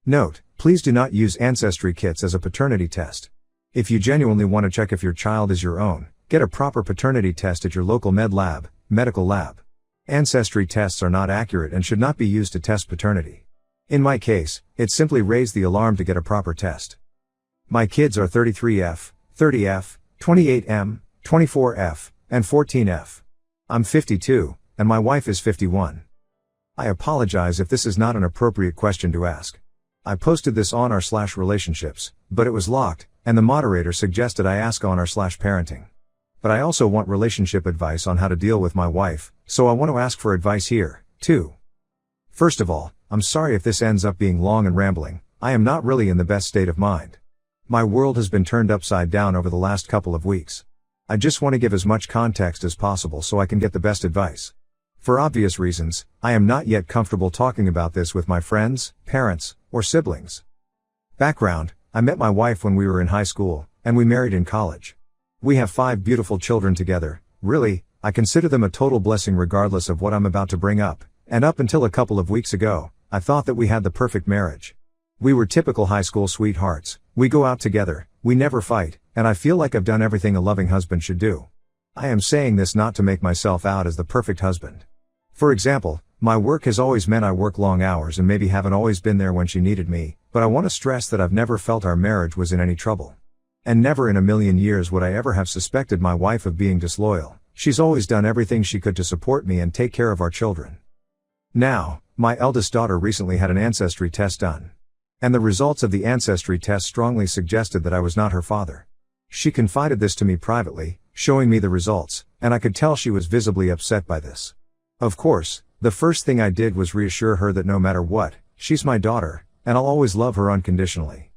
Note: please do not use ancestry kits as a paternity test. If you genuinely want to check if your child is your own, get a proper paternity test at your local medical lab. Ancestry tests are not accurate and should not be used to test paternity. In my case, it simply raised the alarm to get a proper test. My kids are 33F, 30F, 28M, 24F, and 14F. I'm 52, and my wife is 51. I apologize if this is not an appropriate question to ask. I posted this on r/relationships, but it was locked, and the moderator suggested I ask on r/parenting. But I also want relationship advice on how to deal with my wife, so I want to ask for advice here, too. First of all, I'm sorry if this ends up being long and rambling. I am not really in the best state of mind. My world has been turned upside down over the last couple of weeks. I just want to give as much context as possible so I can get the best advice. For obvious reasons, I am not yet comfortable talking about this with my friends, parents, or siblings. Background: I met my wife when we were in high school, and we married in college. We have 5 beautiful children together. Really, I consider them a total blessing regardless of what I'm about to bring up, and up until a couple of weeks ago, I thought that we had the perfect marriage. We were typical high school sweethearts. We go out together, we never fight, and I feel like I've done everything a loving husband should do. I am saying this not to make myself out as the perfect husband. For example, my work has always meant I work long hours and maybe haven't always been there when she needed me, but I want to stress that I've never felt our marriage was in any trouble. And never in a million years would I ever have suspected my wife of being disloyal. She's always done everything she could to support me and take care of our children. Now, my eldest daughter recently had an ancestry test done. And the results of the ancestry test strongly suggested that I was not her father. She confided this to me privately, showing me the results, and I could tell she was visibly upset by this. Of course, the first thing I did was reassure her that no matter what, she's my daughter, and I'll always love her unconditionally.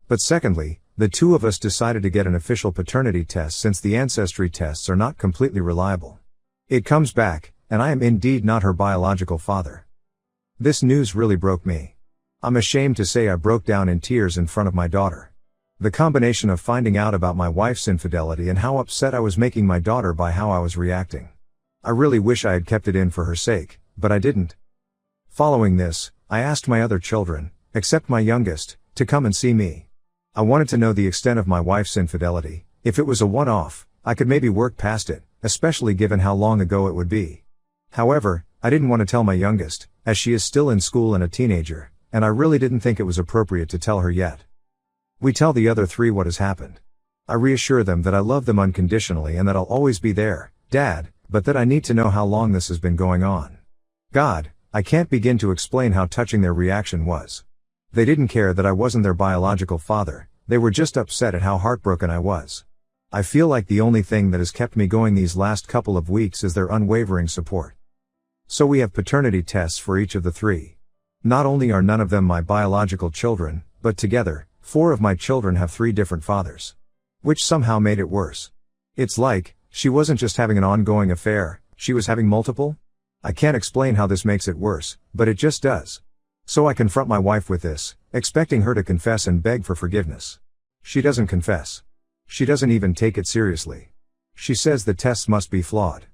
But secondly, the two of us decided to get an official paternity test since the ancestry tests are not completely reliable. It comes back, and I am indeed not her biological father. This news really broke me. I'm ashamed to say I broke down in tears in front of my daughter. The combination of finding out about my wife's infidelity and how upset I was making my daughter by how I was reacting. I really wish I had kept it in for her sake, but I didn't. Following this, I asked my other children, except my youngest, to come and see me. I wanted to know the extent of my wife's infidelity. If it was a one-off, I could maybe work past it, especially given how long ago it would be. However, I didn't want to tell my youngest, as she is still in school and a teenager, and I really didn't think it was appropriate to tell her yet. We tell the other 3 what has happened. I reassure them that I love them unconditionally and that I'll always be there, Dad, but that I need to know how long this has been going on. God, I can't begin to explain how touching their reaction was. They didn't care that I wasn't their biological father, they were just upset at how heartbroken I was. I feel like the only thing that has kept me going these last couple of weeks is their unwavering support. So we have paternity tests for each of the 3. Not only are none of them my biological children, but together, 4 of my children have 3 different fathers. Which somehow made it worse. It's like, she wasn't just having an ongoing affair, she was having multiple? I can't explain how this makes it worse, but it just does. So I confront my wife with this, expecting her to confess and beg for forgiveness. She doesn't confess. She doesn't even take it seriously. She says the tests must be flawed.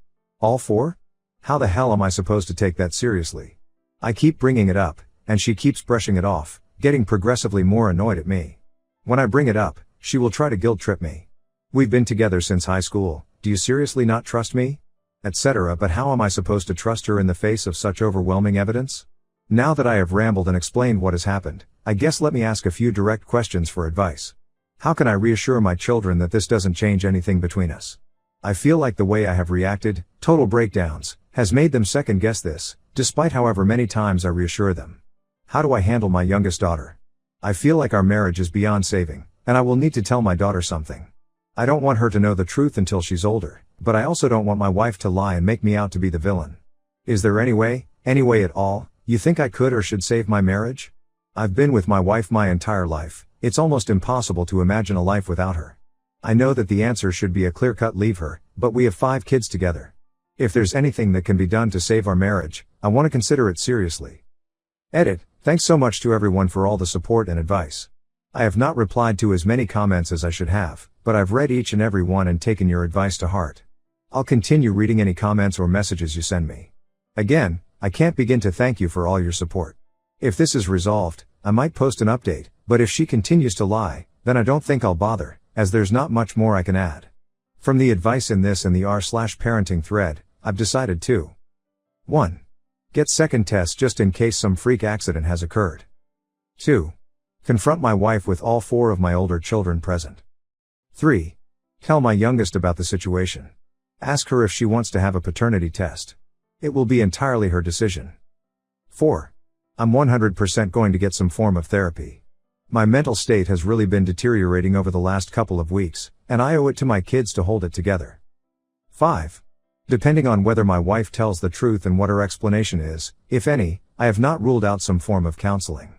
All 4? How the hell am I supposed to take that seriously? I keep bringing it up, and she keeps brushing it off, getting progressively more annoyed at me. When I bring it up, she will try to guilt trip me. We've been together since high school, do you seriously not trust me? Etc. But how am I supposed to trust her in the face of such overwhelming evidence? Now that I have rambled and explained what has happened, I guess let me ask a few direct questions for advice. How can I reassure my children that this doesn't change anything between us? I feel like the way I have reacted, total breakdowns, has made them second guess this, despite however many times I reassure them. How do I handle my youngest daughter? I feel like our marriage is beyond saving, and I will need to tell my daughter something. I don't want her to know the truth until she's older, but I also don't want my wife to lie and make me out to be the villain. Is there any way at all, you think I could or should save my marriage? I've been with my wife my entire life, it's almost impossible to imagine a life without her. I know that the answer should be a clear-cut leave her, but we have 5 kids together. If there's anything that can be done to save our marriage, I want to consider it seriously. Edit. Thanks so much to everyone for all the support and advice. I have not replied to as many comments as I should have, but I've read each and every one and taken your advice to heart. I'll continue reading any comments or messages you send me. Again, I can't begin to thank you for all your support. If this is resolved, I might post an update, but if she continues to lie, then I don't think I'll bother, as there's not much more I can add. From the advice in this and the r/parenting thread, I've decided to 1. Get second tests just in case some freak accident has occurred. 2. Confront my wife with all 4 of my older children present. 3. Tell my youngest about the situation. Ask her if she wants to have a paternity test. It will be entirely her decision. 4. I'm 100% going to get some form of therapy. My mental state has really been deteriorating over the last couple of weeks, and I owe it to my kids to hold it together. 5. Depending on whether my wife tells the truth and what her explanation is, if any, I have not ruled out some form of counseling.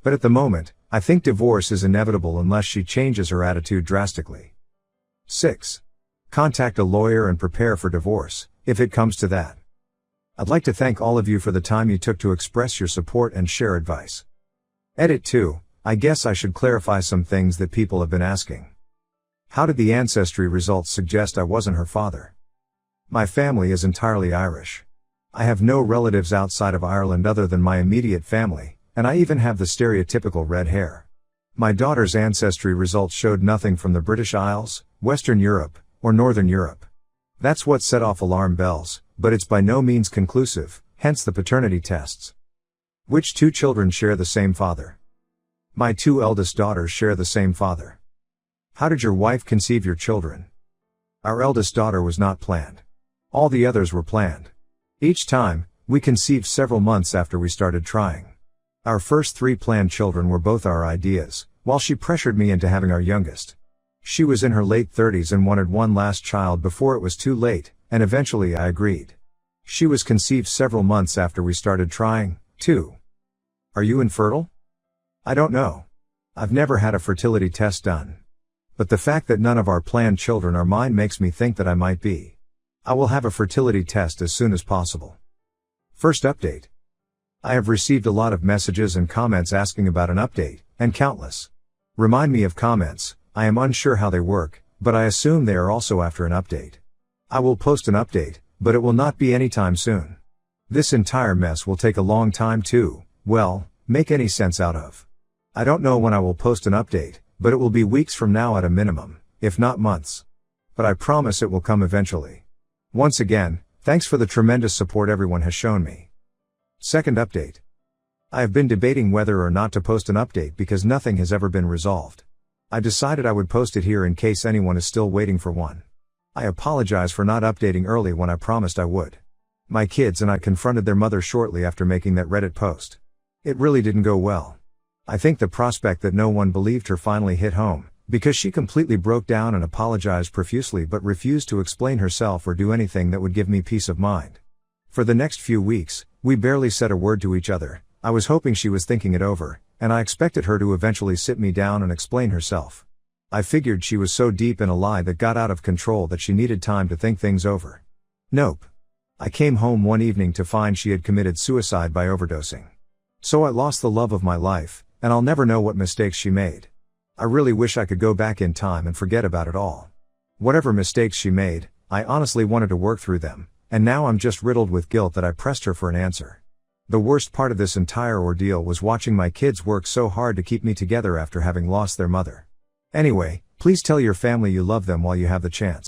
But at the moment, I think divorce is inevitable unless she changes her attitude drastically. 6. Contact a lawyer and prepare for divorce, if it comes to that. I'd like to thank all of you for the time you took to express your support and share advice. Edit 2. I guess I should clarify some things that people have been asking. How did the ancestry results suggest I wasn't her father? My family is entirely Irish. I have no relatives outside of Ireland other than my immediate family, and I even have the stereotypical red hair. My daughter's ancestry results showed nothing from the British Isles, Western Europe, or Northern Europe. That's what set off alarm bells, but it's by no means conclusive, hence the paternity tests. Which 2 children share the same father? My 2 eldest daughters share the same father. How did your wife conceive your children? Our eldest daughter was not planned. All the others were planned. Each time, we conceived several months after we started trying. Our first 3 planned children were both our ideas, while she pressured me into having our youngest. She was in her late 30s and wanted one last child before it was too late, and eventually I agreed. She was conceived several months after we started trying, too. Are you infertile? I don't know. I've never had a fertility test done. But the fact that none of our planned children are mine makes me think that I might be. I will have a fertility test as soon as possible. First update. I have received a lot of messages and comments asking about an update, and countless. Remind me of comments. I am unsure how they work, but I assume they are also after an update. I will post an update, but it will not be anytime soon. This entire mess will take a long time to, make any sense out of. I don't know when I will post an update, but it will be weeks from now at a minimum, if not months. But I promise it will come eventually. Once again, thanks for the tremendous support everyone has shown me. Second update. I have been debating whether or not to post an update because nothing has ever been resolved. I decided I would post it here in case anyone is still waiting for one. I apologize for not updating early when I promised I would. My kids and I confronted their mother shortly after making that Reddit post. It really didn't go well. I think the prospect that no one believed her finally hit home, because she completely broke down and apologized profusely but refused to explain herself or do anything that would give me peace of mind. For the next few weeks, we barely said a word to each other. I was hoping she was thinking it over, and I expected her to eventually sit me down and explain herself. I figured she was so deep in a lie that got out of control that she needed time to think things over. Nope. I came home one evening to find she had committed suicide by overdosing. So I lost the love of my life, and I'll never know what mistakes she made. I really wish I could go back in time and forget about it all. Whatever mistakes she made, I honestly wanted to work through them, and now I'm just riddled with guilt that I pressed her for an answer. The worst part of this entire ordeal was watching my kids work so hard to keep me together after having lost their mother. Anyway, please tell your family you love them while you have the chance.